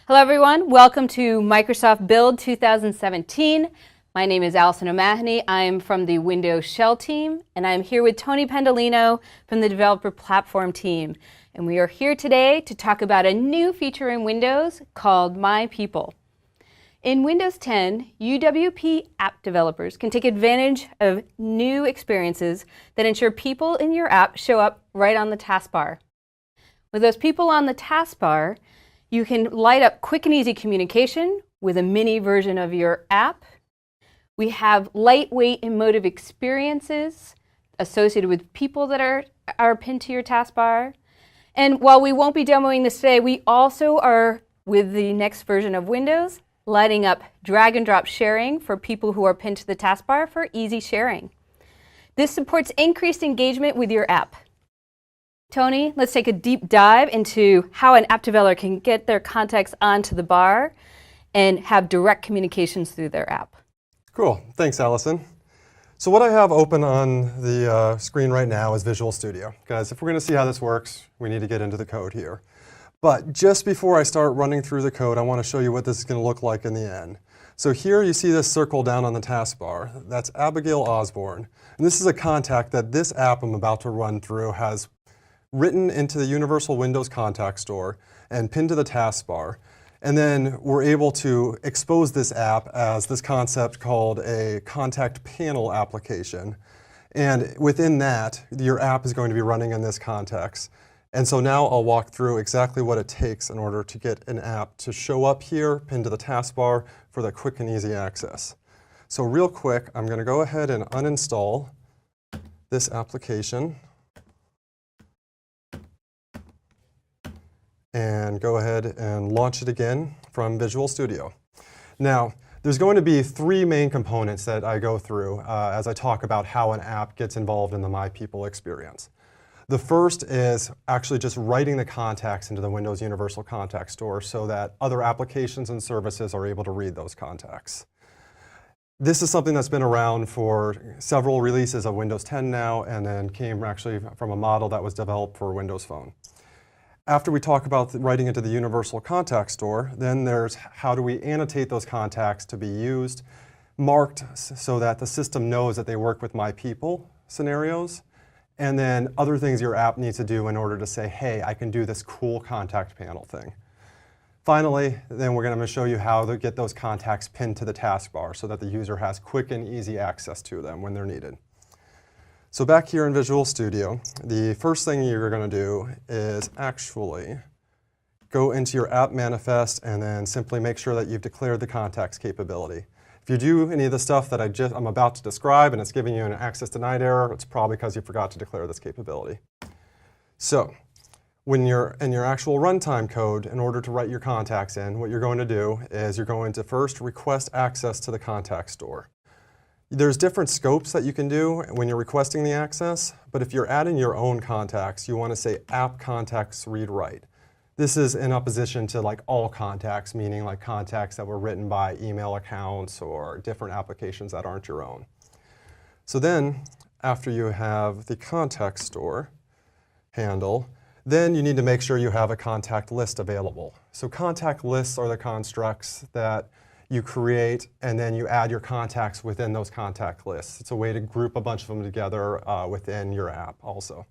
Hello everyone, welcome to Microsoft Build 2017. My name is Allison O'Mahony. I am from the Windows Shell team, and I'm here with Tony Pendolino from the Developer Platform team. And we are here today to talk about a new feature in Windows called My People. In Windows 10, UWP app developers can take advantage of new experiences that ensure people in your app show up right on the taskbar. With those people on the taskbar, you can light up quick and easy communication with a mini version of your app. We have lightweight emotive experiences associated with people that are pinned to your taskbar. And while we won't be demoing this today, we also are, with the next version of Windows, lighting up drag and drop sharing for people who are pinned to the taskbar for easy sharing. This supports increased engagement with your app. Tony, let's take a deep dive into how an app developer can get their contacts onto the bar and have direct communications through their app. Cool, thanks Allison. So what I have open on the screen right now is Visual Studio. Guys, if we're going to see how this works, we need to get into the code here. But just before I start running through the code, I want to show you what this is going to look like in the end. So here you see this circle down on the taskbar. That's Abigail Osborne. And this is a contact that this app I'm about to run through has written into the Universal Windows Contact Store and pinned to the taskbar. And then we're able to expose this app as this concept called a contact panel application. And within that, your app is going to be running in this context. And so now I'll walk through exactly what it takes in order to get an app to show up here, pinned to the taskbar for that quick and easy access. So real quick, I'm going to go ahead and uninstall this application and go ahead and launch it again from Visual Studio. Now, there's going to be three main components that I go through as I talk about how an app gets involved in the My People experience. The first is actually just writing the contacts into the Windows Universal Contact Store so that other applications and services are able to read those contacts. This is something that's been around for several releases of Windows 10 now, and then came actually from a model that was developed for Windows Phone. After we talk about writing into the Universal Contact Store, then there's how do we annotate those contacts to be used, marked so that the system knows that they work with My People scenarios, and then other things your app needs to do in order to say, hey, I can do this cool contact panel thing. Finally, then we're going to show you how to get those contacts pinned to the taskbar so that the user has quick and easy access to them when they're needed. So back here in Visual Studio, the first thing you're going to do is actually go into your app manifest and then simply make sure that you've declared the contacts capability. If you do any of the stuff that I'm about to describe and it's giving you an access denied error, it's probably because you forgot to declare this capability. So when you're in your actual runtime code, in order to write your contacts in, what you're going to do is you're going to first request access to the contact store. There's different scopes that you can do when you're requesting the access, but if you're adding your own contacts, you want to say app contacts read write. This is in opposition to like all contacts, meaning like contacts that were written by email accounts or different applications that aren't your own. So then, after you have the contact store handle, then you need to make sure you have a contact list available. So contact lists are the constructs that you create, and then you add your contacts within those contact lists. It's a way to group a bunch of them together within your app also.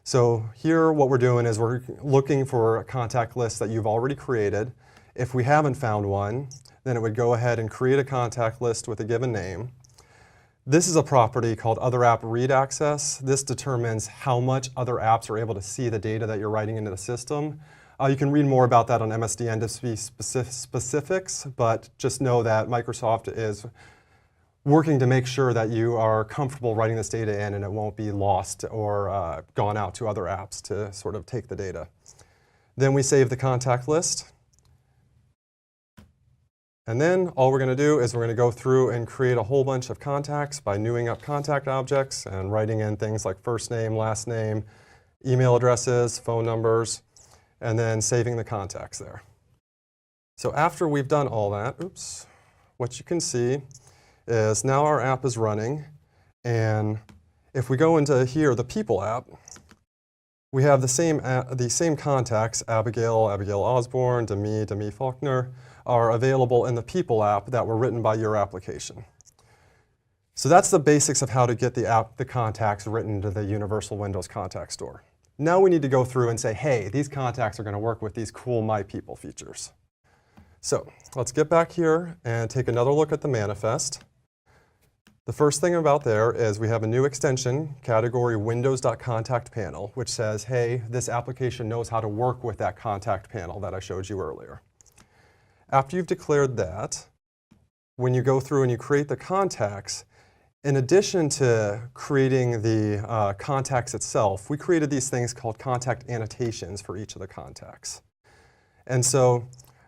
So here what we're doing is we're looking for a contact list that you've already created. If we haven't found one, then it would go ahead and create a contact list with a given name. This is a property called Other App Read Access. This determines how much other apps are able to see the data that you're writing into the system. You can read more about that on MSD Industry specifics, but just know that Microsoft is working to make sure that you are comfortable writing this data in and it won't be lost or gone out to other apps to sort of take the data. Then we save the contact list. And then all we're going to do is we're going to go through and create a whole bunch of contacts by newing up contact objects and writing in things like first name, last name, email addresses, phone numbers, and then saving the contacts there. So after we've done all that, what you can see is now our app is running, and if we go into here, the People app, we have the same contacts, Abigail, Abigail Osborne, Demi, Demi Faulkner, are available in the People app that were written by your application. So that's the basics of how to get the contacts written into the Universal Windows Contact Store. Now we need to go through and say, hey, these contacts are going to work with these cool My People features. So let's get back here and take another look at the manifest. The first thing about there is we have a new extension, category Windows.Contact Panel, which says, hey, this application knows how to work with that contact panel that I showed you earlier. After you've declared that, when you go through and you create the contacts, in addition to creating the contacts itself, we created these things called contact annotations for each of the contacts. And so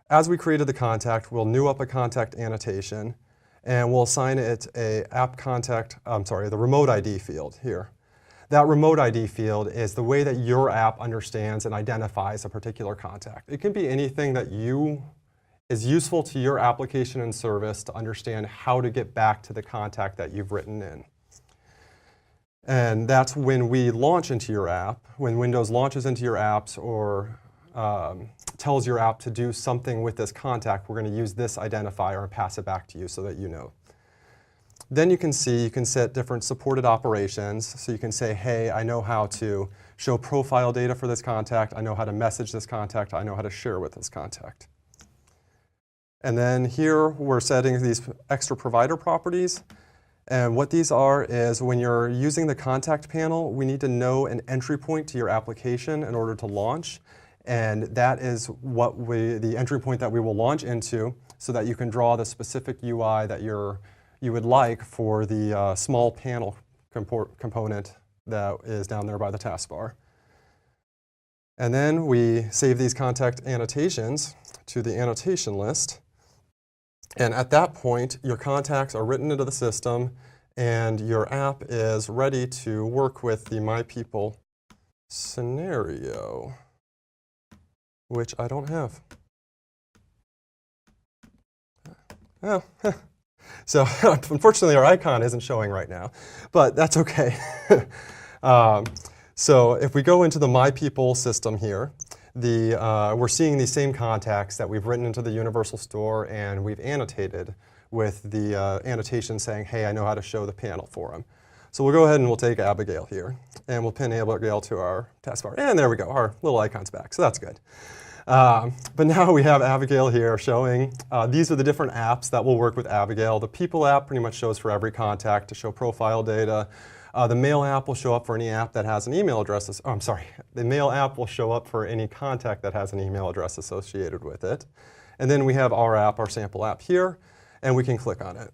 as we created the contact, we'll new up a contact annotation, and we'll assign it the remote ID field here. That remote ID field is the way that your app understands and identifies a particular contact. It can be anything that is useful to your application and service to understand how to get back to the contact that you've written in. And that's when we launch into your app, when Windows launches into your apps or tells your app to do something with this contact, we're going to use this identifier and pass it back to you so that you know. Then you can set different supported operations. So you can say, hey, I know how to show profile data for this contact. I know how to message this contact. I know how to share with this contact. And then here we're setting these extra provider properties. And what these are is when you're using the contact panel, we need to know an entry point to your application in order to launch. And that is the entry point that we will launch into so that you can draw the specific UI that you would like for the small panel component that is down there by the taskbar. And then we save these contact annotations to the annotation list. And at that point, your contacts are written into the system, and your app is ready to work with the My People scenario, which I don't have. Oh, so unfortunately, our icon isn't showing right now, but that's OK. So if we go into the My People system here, we're seeing these same contacts that we've written into the Universal Store, and we've annotated with the annotation saying, hey, I know how to show the panel for them. So we'll go ahead and we'll take Abigail here, and we'll pin Abigail to our taskbar. And there we go, our little icon's back, so that's good. But now we have Abigail here showing, these are the different apps that will work with Abigail. The People app pretty much shows for every contact to show profile data. The Mail app will show up for any app that has an email address. Oh, I'm sorry. The Mail app will show up for any contact that has an email address associated with it. And then we have our app, our sample app here, and we can click on it.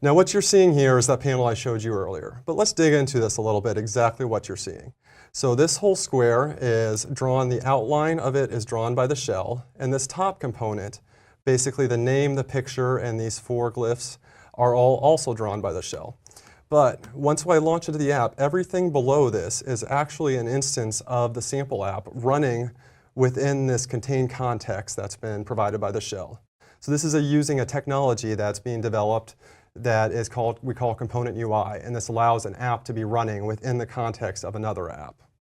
Now what you're seeing here is that panel I showed you earlier. But let's dig into this a little bit, exactly what you're seeing. So this whole square is drawn, the outline of it is drawn by the shell. And this top component, basically the name, the picture, and these four glyphs are all also drawn by the shell. But once I launch into the app, everything below this is actually an instance of the sample app running within this contained context that's been provided by the shell. So this is using a technology that's being developed that is we call component UI, and this allows an app to be running within the context of another app.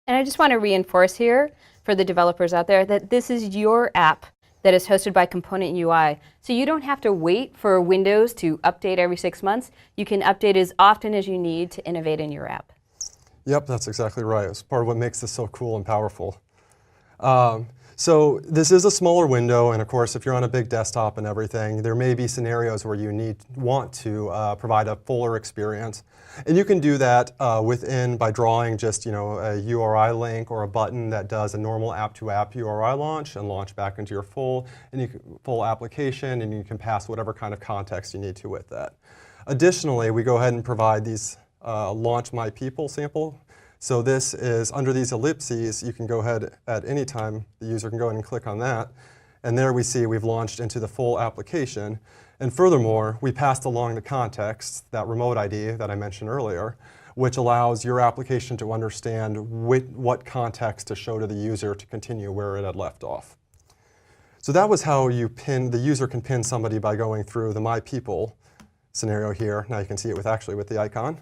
And I just want to reinforce here for the developers out there that this is your app that is hosted by Component UI. So you don't have to wait for Windows to update every 6 months. You can update as often as you need to innovate in your app. Yep, that's exactly right. It's part of what makes this so cool and powerful. So this is a smaller window, and of course, if you're on a big desktop and everything, there may be scenarios where you want to provide a fuller experience. And you can do that by drawing just a URI link or a button that does a normal app-to-app URI launch and launch back into your full application, and you can pass whatever kind of context you need to with that. Additionally, we go ahead and provide these launch My People sample. So this is under these ellipses. You can go ahead at any time. The user can go ahead and click on that. And there we see we've launched into the full application. And furthermore, we passed along the context, that remote ID that I mentioned earlier, which allows your application to understand what context to show to the user to continue where it had left off. So that was how the user can pin somebody by going through the My People scenario here. Now you can see it with the icon.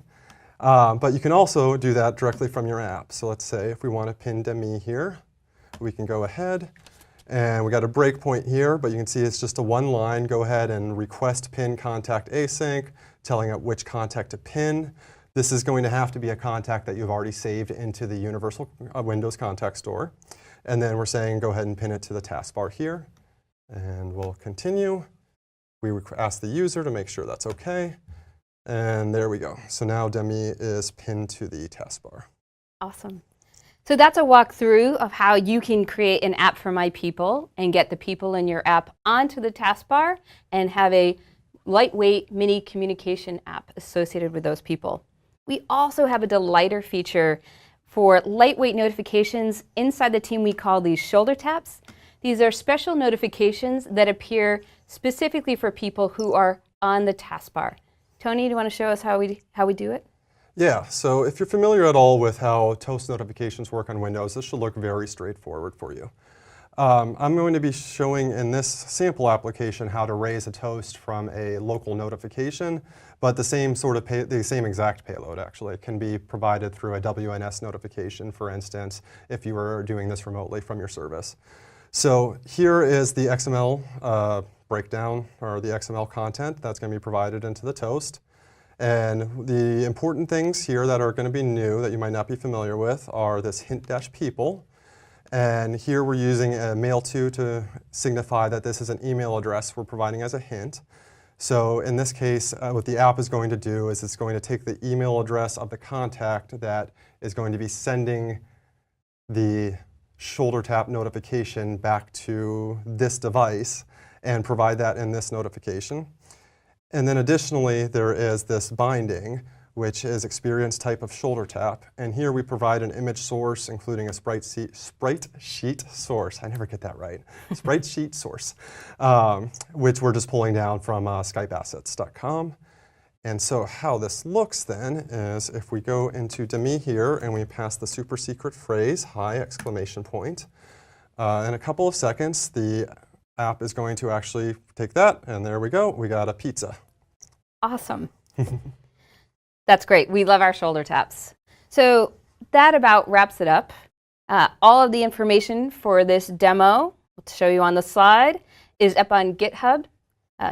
But you can also do that directly from your app. So let's say if we want to pin Demi here, we can go ahead. And we got a breakpoint here, but you can see it's just a one line. Go ahead and request pin contact async, telling it which contact to pin. This is going to have to be a contact that you've already saved into the Universal Windows Contact Store. And then we're saying go ahead and pin it to the taskbar here. And we'll continue. We ask the user to make sure that's OK. And there we go. So now Demi is pinned to the taskbar. Awesome. So that's a walkthrough of how you can create an app for My People and get the people in your app onto the taskbar and have a lightweight mini communication app associated with those people. We also have a delighter feature for lightweight notifications inside the team. We call these shoulder taps. These are special notifications that appear specifically for people who are on the taskbar. Tony, do you want to show us how we do it? Yeah, so if you're familiar at all with how toast notifications work on Windows, this should look very straightforward for you. I'm going to be showing in this sample application how to raise a toast from a local notification, but the same exact payload actually can be provided through a WNS notification, for instance, if you were doing this remotely from your service. So here is the XML breakdown, or the XML content that's going to be provided into the toast. And the important things here that are going to be new that you might not be familiar with are this hint-people. And here we're using a mail-to signify that this is an email address we're providing as a hint. So in this case, what the app is going to do is it's going to take the email address of the contact that is going to be sending the shoulder tap notification back to this device and provide that in this notification. And then additionally, there is this binding, which is experience type of shoulder tap. And here we provide an image source, including a sprite sheet source. I never get that right. Sprite sheet source, which we're just pulling down from skypeassets.com. And so how this looks then is if we go into Demi here and we pass the super secret phrase, hi, exclamation point. In a couple of seconds, the app is going to actually take that, and there we go. We got a pizza. Awesome. That's great. We love our shoulder taps. So that about wraps it up. All of the information for this demo, I'll show you on the slide, is up on GitHub.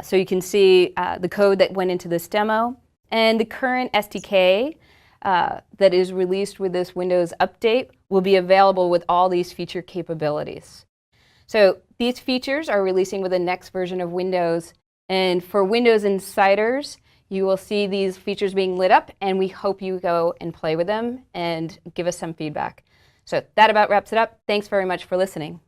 So you can see the code that went into this demo. And the current SDK that is released with this Windows update will be available with all these feature capabilities. So these features are releasing with the next version of Windows. And for Windows Insiders, you will see these features being lit up, and we hope you go and play with them and give us some feedback. So that about wraps it up. Thanks very much for listening.